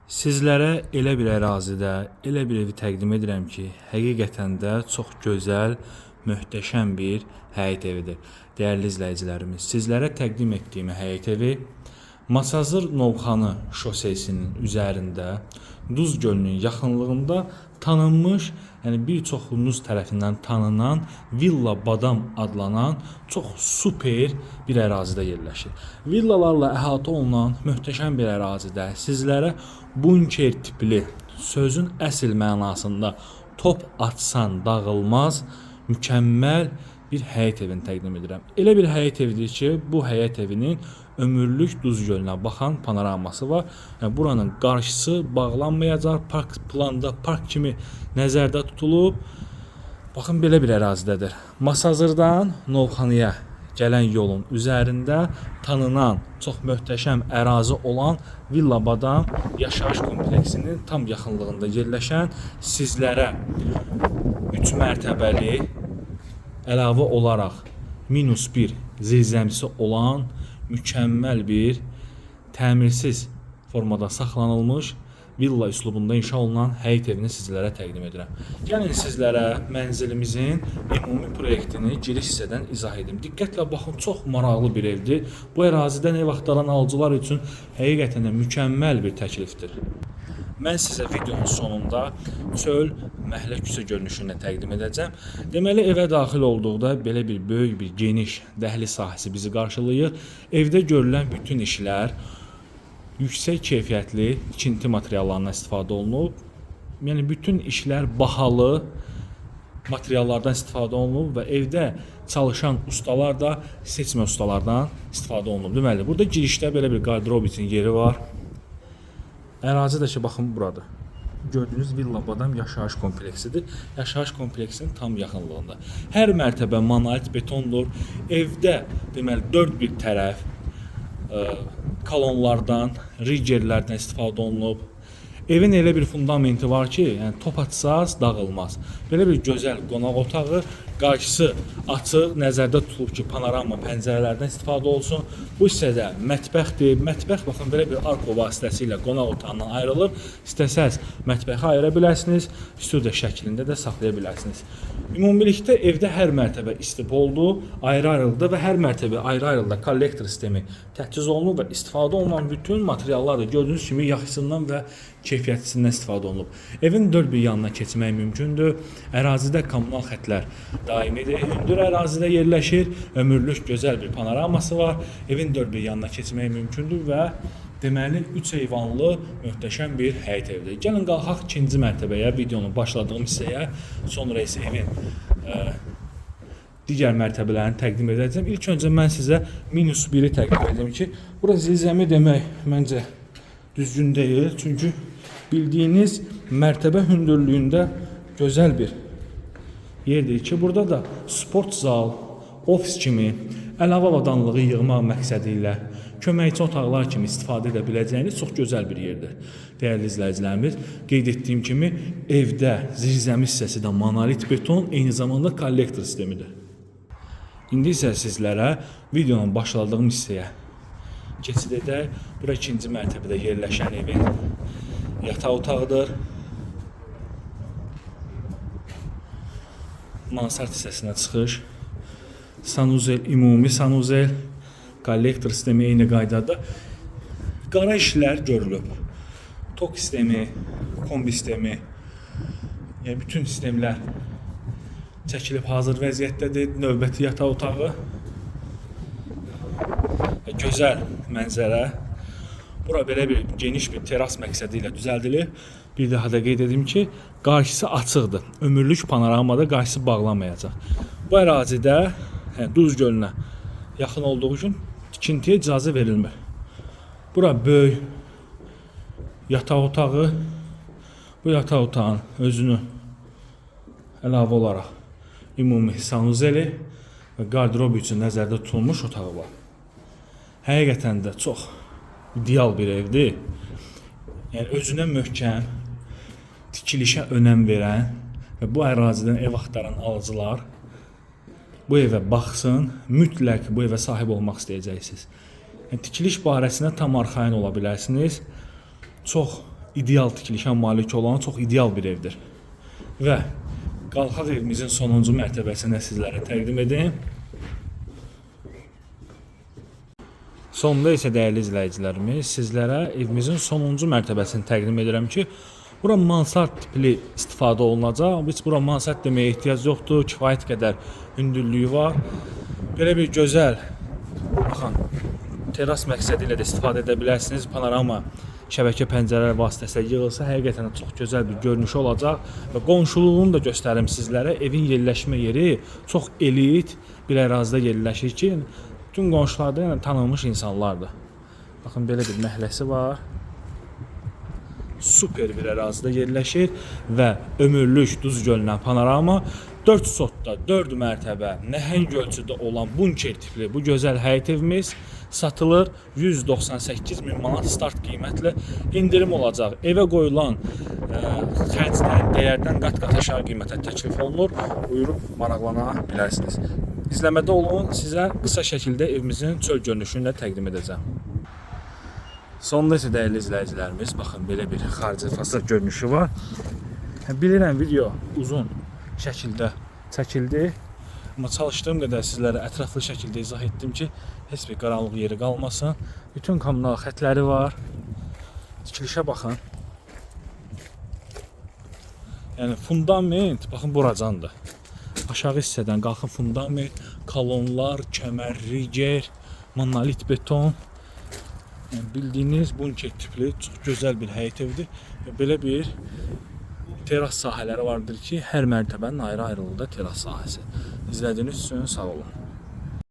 Sizlərə elə bir ərazidə, elə bir evi təqdim edirəm ki, həqiqətən də çox gözəl, möhtəşəm bir həyət evidir. Dəyərli izləyicilərimiz, sizlərə təqdim etdiyim həyət evi Masazır Novxanı şosesinin üzərində, Duz gölünün yaxınlığında tanınmış, yəni bir çoxunuz tərəfindən tanınan Villa Badam adlanan çox super bir ərazidə yerləşir. Villalarla əhatə olunan möhtəşəm bir ərazidə sizlərə bunker tipli, sözün əsl mənasında top atsan dağılmaz, mükəmməl bir həyət evini təqdim edirəm. Elə bir həyət evidir ki, bu həyət evinin ömürlük Duz gölünə baxan panoraması var. Yəni buranın qarşısı bağlanmayacaq, park planda park kimi nəzərdə tutulub. Baxın belə bir ərazidədir. Masazırdan Novxanıya gələn yolun üzərində tanınan çox möhtəşəm ərazi olan Villa Badam yaşayış kompleksinin tam yaxınlığında yerləşən sizlərə 3 mərtəbəli əlavə olaraq -1 zirzəmisi olan mükəmməl bir təmirsiz formada saxlanılmış villa üslubunda inşa olunan həyət evini sizlərə təqdim edirəm. Gəlin sizlərə mənzilimizin ümumi proyektini giriş hissədən izah edim. Diqqətlə baxın, çox maraqlı bir evdir. Bu ərazidən ev axtaran alıcılar üçün həqiqətən də mükəmməl bir təklifdir. Mən sizə videonun sonunda çöl, məhəllə küçə görünüşünü təqdim edəcəm. Deməli, evə daxil olduqda belə bir böyük bir geniş dəhliz sahəsi bizi qarşılayır. Evdə görülən bütün işlər yüksək keyfiyyətli tikinti materiallarından istifadə olunub. Yəni bütün işlər bahalı materiallardan istifadə olunub və evdə çalışan ustalar da seçmə ustalardan istifadə olunub. Deməli, burada girişdə belə bir qardırob üçün yeri var. Ərazi də ki, baxın buradır. Gördüyünüz Villa Badam yaşayış kompleksidir. Yaşayış kompleksinin tam yaxınlığında. Hər mərtəbə monolit betondur. Evdə deməli 4 bir tərəf kolonlardan, riggerlərdən istifadə olunub. Evin elə bir fundamenti var ki, yəni top atsaz dağılmaz. Belə bir gözəl qonaq otağı, qarşısı açıq, nəzərdə tutulub ki, panorama pəncərələrdən istifadə olsun. Bu hissədə mətbəxdir. Mətbəx baxın belə bir arko vasitəsilə qonaq otağından ayrılır. İstəsəz mətbəxi ayıra bilərsiniz, studiya şəklində də saxlaya bilərsiniz. Ümumilikdə evdə hər mərtəbə istipoldu, ayrı-ayrılıqda və hər mərtəbə ayrı-ayrılıqda kollektor sistemi təchiz olunub və istifadə olunan bütün materiallar da gördüyünüz kimi yaxşısından və keyfiyyətlisindən istifadə olunub. Evin 4 bir yanına keçmək mümkündür. Ərazidə kommunal xətlər daimidir. Hündür ərazidə yerləşir. Ömürlük gözəl bir panoraması var. Evin 4 bir yanına keçmək mümkündür və deməli 3 eyvanlı möhtəşəm bir həyət evidir. Gəlin qalxaq 2-ci mərtəbəyə, videonun başladığım hissəyə, sonra isə evin digər mərtəbələrini təqdim edəcəm. İlk öncə mən sizə -1-i təqdim edim ki, bura zirzəmi demək məncə düzgün deyil. Çünki bildiyiniz mərtəbə hündürlüyündə gözəl bir yerdir ki, burada da sport zal, ofis kimi əlavə avadanlığı yığmaq məqsədi ilə köməkçi otaqlar kimi istifadə edə biləcəyiniz çox gözəl bir yerdir. Dəyərli izləyicilərimiz, qeyd etdiyim kimi evdə zirzəmi hissəsi də monolit beton, eyni zamanda kollektor sistemidir. İndi isə sizlərə videonun başladığım hissəyə keçid edək. Bura 2-ci mərtəbədə yerləşən evin yataq otağıdır. Mansard hissəsinə çıxış, sanuzel, ümumi sanuzel, kollektor sistemi eyni qaydada. Qara işlər görülüb. Tok sistemi, kombi sistemi, yəni bütün sistemlər çəkilib hazır vəziyyətdədir. Növbəti yataq otağı. Gözəl mənzərə. Bura belə bir geniş bir teras məqsədi ilə düzəldilib. Bir daha da qeyd edim ki, qarşısı açıqdır. Ömürlük panoramada qarşısı bağlanmayacaq. Bu ərazidə Duz gölünə yaxın olduğu üçün tikintiyə icazə verilmir. Bura böyük yataq otağı. Bu yataq otağın özünü əlavə olaraq ümumi sanuzeli və qardırob üçün nəzərdə tutulmuş otağı var. Həqiqətən də çox ideal bir evdir. Yəni özünə möhkəm, tikilişə önəm verən və bu ərazidən ev axtaran alıcılar bu evə baxsın, mütləq bu evə sahib olmaq istəyəcəksiniz. Yəni tikiliş barəsində tam arxayın ola bilərsiniz. Çox ideal tikilişə malik olan çox ideal bir evdir. Və qalxaq evimizin sonuncu mərtəbəsində sizlərə təqdim edim. Sonda isə dəyərli izləyicilərimiz, sizlərə evimizin sonuncu mərtəbəsini təqdim edirəm ki, bura mansard tipli istifadə olunacaq. Heç bura mansard deməyə ehtiyac yoxdur, kifayət qədər hündürlüyü var. Belə bir gözəl, baxın, teras məqsədi ilə də istifadə edə bilərsiniz. Panorama şəbəkə pəncərələr vasitəsilə yığılsa həqiqətən çox gözəl bir görünüşü olacaq və qonşuluğunu da göstərim sizlərə. Evin yerləşmə yeri çox elit bir ərazidə yerləşir ki, bütün qonşular da yəni tanınmış insanlardır. Baxın, belə bir məhəlləsi var. Super bir ərazidə yerləşir və ömürlük Duz gölündən panorama 4 sotda 4 mərtəbə nəhəng ölçüdə olan bunker tipli bu gözəl həyət evimiz satılır 198.000 manat start qiymətlə. İndirim olacaq. Evə qoyulan xərclərin dəyərdən qat-qat aşağı qiymətə təklif olunur. Buyurub maraqlana bilərsiniz. İzləmədə olun, sizə qısa şəkildə evimizin çöl görünüşünü də təqdim edəcəm. Sonda isə dəyərli izləyicilərimiz, baxın, belə bir xarici fasad görünüşü var. Bilirəm, video uzun şəkildə çəkildi, amma çalışdığım qədər sizlərə ətraflı şəkildə izah etdim ki, heç bir qaranlıq yeri qalmasın. Bütün kommunal xətləri var. Tikilişə baxın. Yəni fundament, baxın, buracandır. Aşağı hissədən qalxın fundament, kolonlar, kəmər, riger, monolit beton. Yəni, bildiyiniz bunker tipli çox gözəl bir həyət evdir. Və belə bir teras sahələri vardır ki, hər mərtəbənin ayrı-ayrılıqda teras sahəsi. İzlədiyiniz üçün sağ olun.